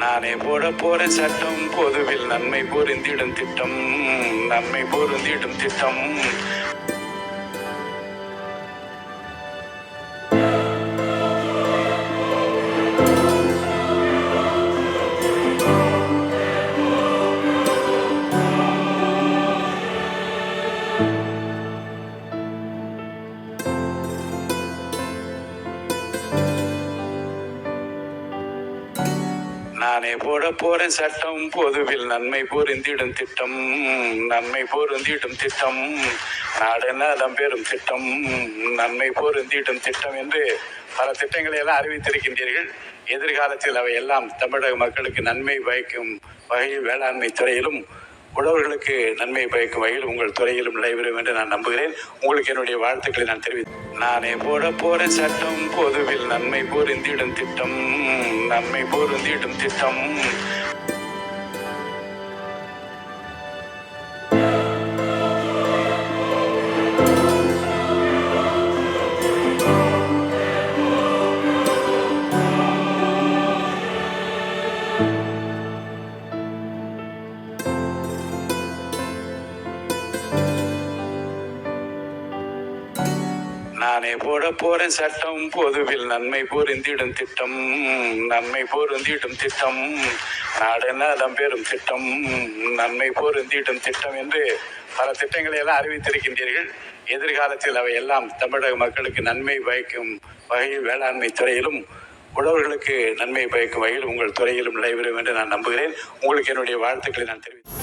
நானே போட போற சட்டம் பொதுவில் நன்மை பொருந்திடும் திட்டம், நன்மை பொருந்திடும் திட்டம். நானே போட போற சட்டம் பொதுவில் நன்மை பொருந்திடும் திட்டம், நன்மை பொருந்திடும் திட்டம். நாடு நலம் பெறும் திட்டம், நன்மை பொருந்திடும் திட்டம் என்று பல திட்டங்களை எல்லாம் அறிவித்திருக்கின்றீர்கள். எதிர்காலத்தில் அவை எல்லாம் தமிழக மக்களுக்கு நன்மை பயக்கும் வகையில் வேளாண்மை துறையிலும் உழவர்களுக்கு நன்மை பயக்கும் வகையில் உங்கள் துறையிலும் நடைபெறும் என்று நான் நம்புகிறேன். உங்களுக்கு என்னுடைய வாழ்த்துக்களை நான் தெரிவித்தேன். நானே போட போற சட்டம் பொதுவில் நன்மை பொருந்திடும் திட்டம், நன்மை பொருந்திடும் திட்டம். நானே போட போற சட்டம் பொதுவில் நன்மை பொருந்திடும் திட்டம், நன்மை பொருந்திடும் திட்டம். நாடு நலம் பெறும் திட்டம், நன்மை பொருந்திடும் திட்டம் என்று பல திட்டங்களை எல்லாம் அறிவித்திருக்கின்றீர்கள். எதிர்காலத்தில் அவை எல்லாம் தமிழக மக்களுக்கு நன்மை பயக்கும் வகையில் வேளாண்மை துறையிலும் உழவர்களுக்கு நன்மை பயக்கும் வகையில் உங்கள் துறையிலும் நடைபெறும் என்று நான் நம்புகிறேன். உங்களுக்கு என்னுடைய வாழ்த்துக்களை நான் தெரிவித்தேன்.